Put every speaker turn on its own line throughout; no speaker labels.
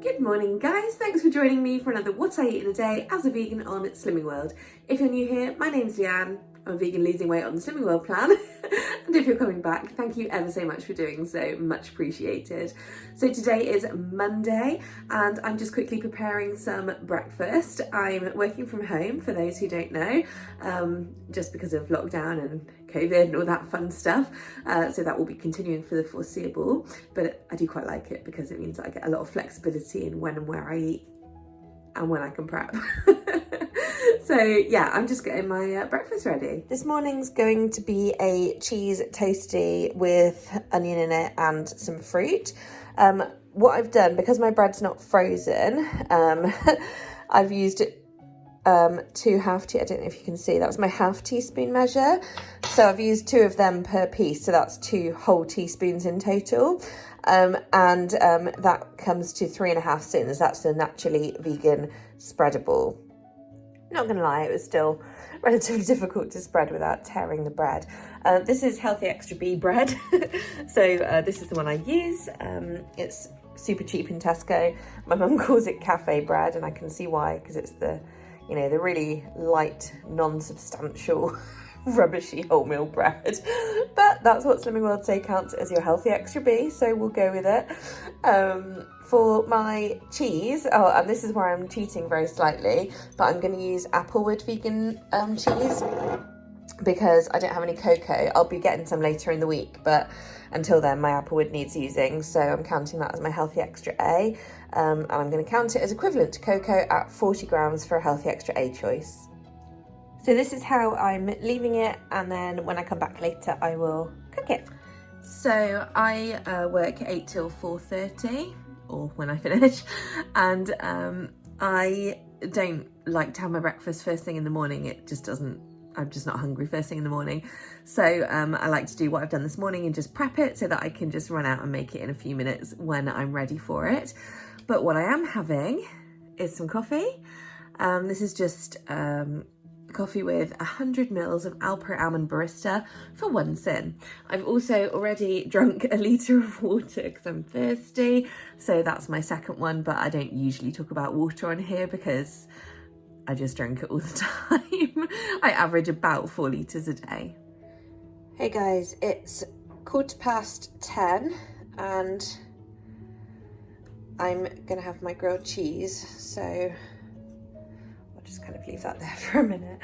Good morning guys, thanks for joining me for another What I Eat in a Day as a vegan on Slimming World. If you're new here, my name's Leanne. I'm a vegan losing weight on the Slimming World plan. And if you're coming back, thank you ever so much for doing so, much appreciated. So today is Monday and I'm just quickly preparing some breakfast. I'm working from home for those who don't know, just because of lockdown and COVID and all that fun stuff. So that will be continuing for the foreseeable, but I do quite like it because it means that I get a lot of flexibility in when and where I eat and when I can prep. So yeah, I'm just getting my breakfast ready. This morning's going to be a cheese toasty with onion in it and some fruit. What I've done, because my bread's not frozen, I've used 2 half tea, I don't know if you can see, that was my half teaspoon measure. So I've used 2 of them per piece, so that's 2 whole teaspoons in total. That comes to 3.5 sins. That's the naturally vegan spreadable. Not gonna lie, it was still relatively difficult to spread without tearing the bread. This is Healthy Extra B bread. So this is the one I use. It's super cheap in Tesco. My mum calls it cafe bread, and I can see why, because it's the, you know, the really light, non-substantial, rubbishy wholemeal bread. But that's what Slimming World say counts as your Healthy Extra B, so we'll go with it. For my cheese, and this is where I'm cheating very slightly, but I'm going to use Applewood vegan cheese because I don't have any cocoa. I'll be getting some later in the week, but until then my Applewood needs using, so I'm counting that as my Healthy Extra A, and I'm going to count it as equivalent to cocoa at 40 grams for a Healthy Extra A choice. So this is how I'm leaving it, and then when I come back later I will cook it. So I work 8 till 4:30, or when I finish, and I don't like to have my breakfast first thing in the morning. It just doesn't, I'm just not hungry first thing in the morning. So I like to do what I've done this morning and just prep it so that I can just run out and make it in a few minutes when I'm ready for it. But what I am having is some coffee. This is just coffee with 100 mils of Alpro Almond Barista for 1 sin. I've also already drunk a litre of water because I'm thirsty, so that's my second one, but I don't usually talk about water on here because I just drink it all the time. I average about 4 litres a day. Hey guys, it's 10:15 and I'm gonna have my grilled cheese, so just kind of leave that there for a minute.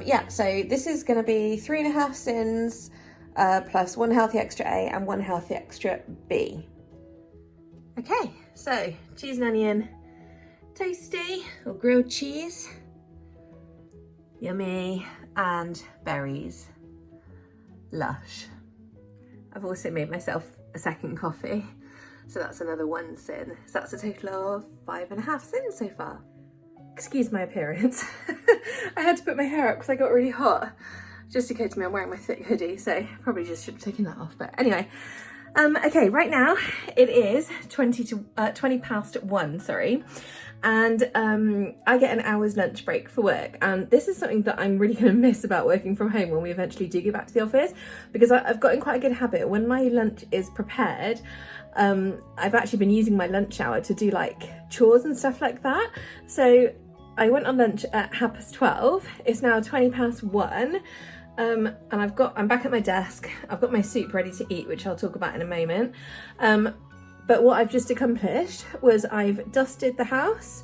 Yeah, so this is going to be 3.5 sins plus 1 Healthy Extra A and 1 Healthy Extra B. Okay, so cheese and onion toasty or grilled cheese, yummy, and berries, lush. I've also made myself a second coffee, so that's another 1 sin. So that's a total of 5.5 sins so far. Excuse my appearance. I had to put my hair up because I got really hot. Just occurred to me I'm wearing my thick hoodie, so probably just should have taken that off. But anyway, okay, right now it is 20 past 1, sorry. And I get an hour's lunch break for work. And this is something that I'm really gonna miss about working from home when we eventually do go back to the office, because I've gotten quite a good habit. When my lunch is prepared, I've actually been using my lunch hour to do like chores and stuff like that. So I went on lunch at 12:30. It's now 20 past 1. And I'm back at my desk. I've got my soup ready to eat, which I'll talk about in a moment. But what I've just accomplished was I've dusted the house.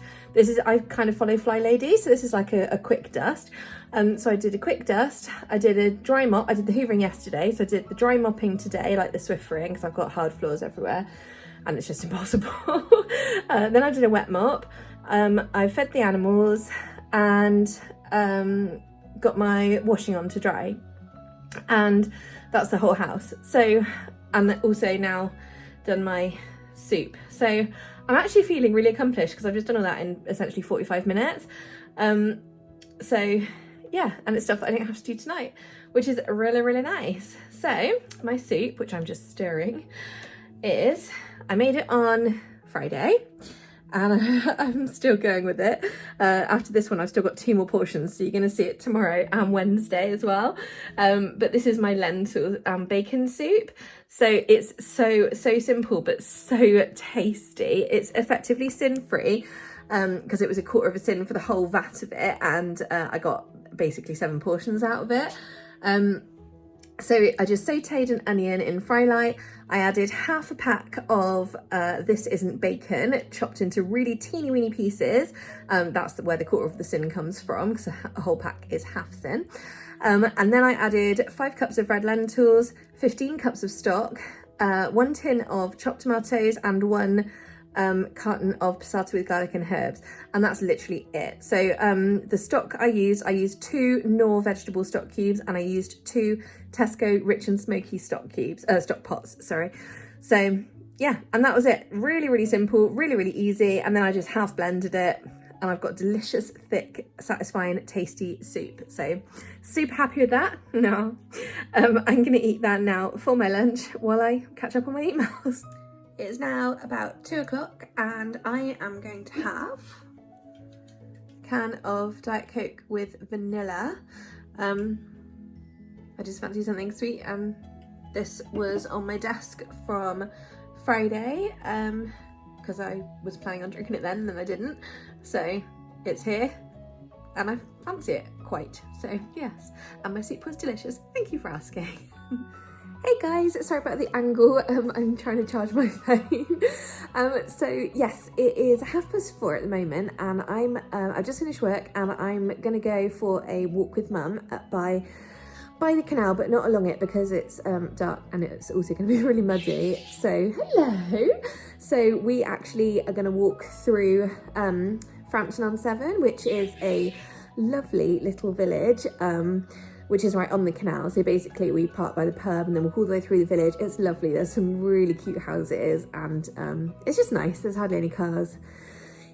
I kind of follow Fly Lady, so this is like a quick dust. So I did a quick dust, I did a dry mop, I did the hoovering yesterday, so I did the dry mopping today, like the Swiffering, because I've got hard floors everywhere, and it's just impossible. Then I did a wet mop, I fed the animals, and got my washing on to dry, and that's the whole house. So, and also now done my soup. So I'm actually feeling really accomplished because I've just done all that in essentially 45 minutes. So yeah, and it's stuff that I don't have to do tonight, which is really, really nice. So my soup, which I'm just stirring, I made it on Friday.
and I'm still going with it. After this one I've still got 2 more portions, so you're going to see it tomorrow and Wednesday as well. But this is my lentil and bacon soup. So it's so simple but so tasty. It's effectively sin-free because it was 1/4 of a sin for the whole vat of it, and I got basically 7 portions out of it. So I just sauteed an onion in Frylight. I added 1/2 a pack of This Isn't Bacon, chopped into really teeny weeny pieces. That's where the 1/4 of the sin comes from, because a whole pack is 1/2 sin. And then I added 5 cups of red lentils, 15 cups of stock, 1 tin of chopped tomatoes, and 1 carton of passata with garlic and herbs, and that's literally it. So the stock I used 2 Knorr vegetable stock cubes, and I used 2 Tesco Rich and Smoky stock pots, sorry. So yeah, and that was it. Really simple, really easy. And then I just half blended it, and I've got delicious, thick, satisfying, tasty soup. So super happy with that. Now I'm gonna eat that now for my lunch while I catch up on my emails. It is now about 2 o'clock, and I am going to have a can of Diet Coke with vanilla. I just fancy something sweet, and this was on my desk from Friday because I was planning on drinking it then and then I didn't. So it's here and I fancy it quite. So yes, and my soup was delicious. Thank you for asking. Hey guys, sorry about the angle, I'm trying to charge my phone. So yes, it is 4:30 at the moment, and I've just finished work, and I'm gonna go for a walk with Mum by the canal, but not along it because it's dark and it's also gonna be really muddy. So hello. So we actually are gonna walk through Frampton-on-Severn, which is a lovely little village, which is right on the canal. So basically we park by the pub and then walk all the way through the village. It's lovely. There's some really cute houses, and it's just nice. There's hardly any cars.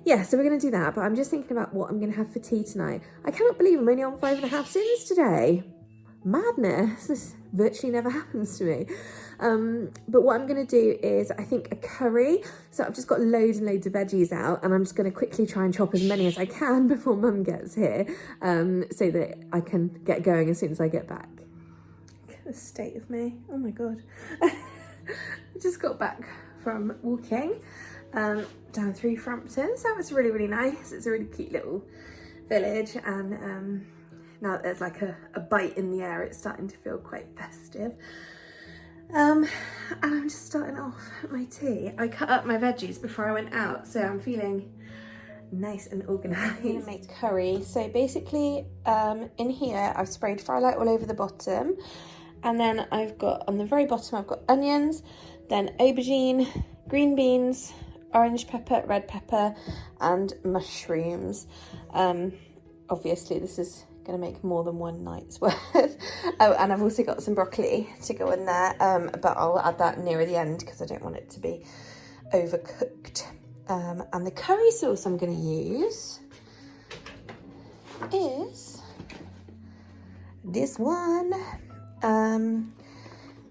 Yeah, so we're gonna do that, but I'm just thinking about what I'm gonna have for tea tonight. I cannot believe I'm only on 5.5 sins today. Madness, this virtually never happens to me. But what I'm gonna do is, I think, a curry. So I've just got loads and loads of veggies out, and I'm just gonna quickly try and chop as many as I can before Mum gets here, so that I can get going as soon as I get back. Look at the state of me, oh my God. I just got back from walking down through Frampton, so that was really nice. It's a really cute little village, and now that there's like a bite in the air, it's starting to feel quite festive. And I'm just starting off my tea. I cut up my veggies before I went out, so I'm feeling nice and organised. I'm gonna make curry. So basically, in here, I've sprayed Frylight all over the bottom. And then I've got, on the very bottom, I've got onions, then aubergine, green beans, orange pepper, red pepper, and mushrooms. Obviously, this is gonna make more than one night's worth. Oh, and I've also got some broccoli to go in there, but I'll add that nearer the end because I don't want it to be overcooked. And the curry sauce I'm gonna use is this one.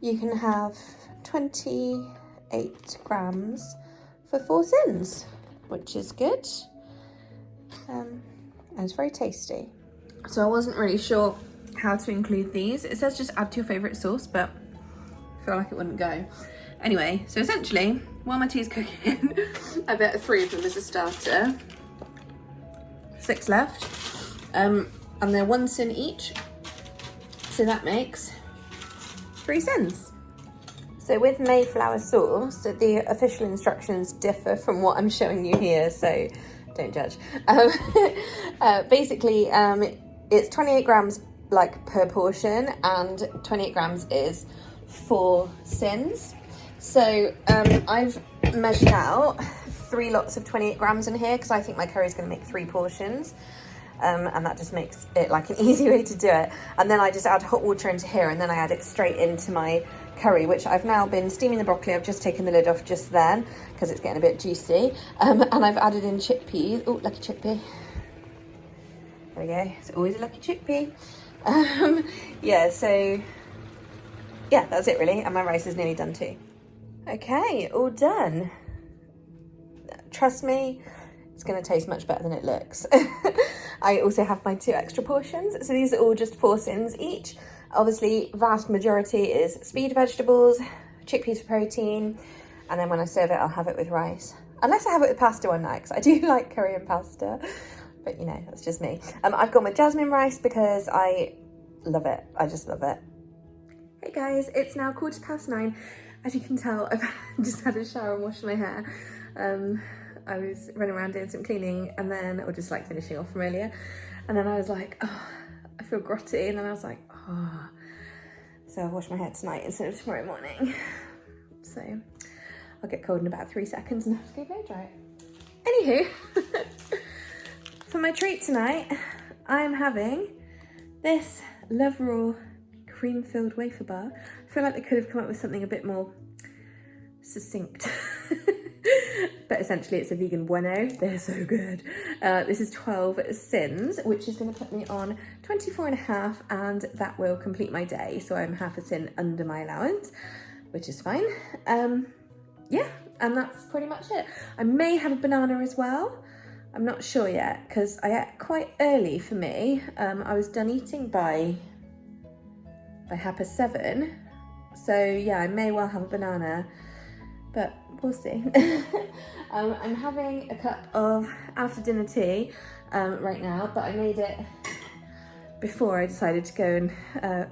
You can have 28 grams for 4 sins, which is good. And it's very tasty. So I wasn't really sure how to include these. It says just add to your favourite sauce, but I feel like it wouldn't go. Anyway, so essentially, while my tea's cooking, I bet 3 of them as a starter. 6 left. And they're 1 sin each. So that makes 3 sins. So with Mayflower sauce, the official instructions differ from what I'm showing you here, so don't judge. Basically, it's 28 grams like per portion, and 28 grams is 4 sins. So I've measured out 3 lots of 28 grams in here because I think my curry is going to make 3 portions. And that just makes it like an easy way to do it. And then I just add hot water into here, and then I add it straight into my curry, which I've now been steaming the broccoli. I've just taken the lid off just then because it's getting a bit juicy. And I've added in chickpeas. Oh, lucky chickpea. There we go. It's always a lucky chickpea. Yeah, so yeah, that's it really. And my rice is nearly done too. Okay, all done. trust me, it's going to taste much better than it looks. I also have my 2 extra portions, so these are all just 4 sins each. Obviously, vast majority is speed vegetables, chickpeas for protein, and then when I serve it, I'll have it with rice. Unless I have it with pasta one night, because I do like curry and pasta, but you know, that's just me. I've got my jasmine rice because I love it. I just love it. Hey guys, it's now 9:15. As you can tell, I've just had a shower and washed my hair. I was running around doing some cleaning or just like finishing off from earlier. And then I was like, oh, I feel grotty. And then I was like, oh. So I've washed my hair tonight instead of tomorrow morning. So I'll get cold in about 3 seconds and have to go blow dry it. Anywho, for my treat tonight, I'm having this Love Raw cream-filled wafer bar. I feel like they could have come up with something a bit more succinct. But essentially it's a vegan bueno. They're so good. This is 12 sins, which is going to put me on 24.5, and that will complete my day. So I'm half a sin under my allowance, which is fine. Yeah, and that's pretty much it. I may have a banana as well. I'm not sure yet, because I ate quite early for me. I was done eating by 7:30. So yeah, I may well have a banana, but we'll see. I'm having a cup of after dinner tea right now, but I made it before I decided to go and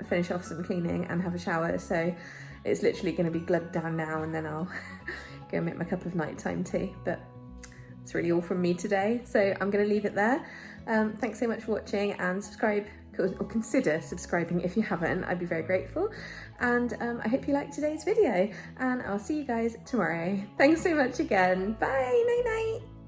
finish off some cleaning and have a shower. So it's literally going to be glugged down now, and then I'll go and make my cup of nighttime tea. But it's really all from me today, so I'm going to leave it there. Thanks so much for watching, and subscribe or consider subscribing if you haven't. I'd be very grateful. And I hope you liked today's video, and I'll see you guys tomorrow. Thanks so much again. Bye, night night.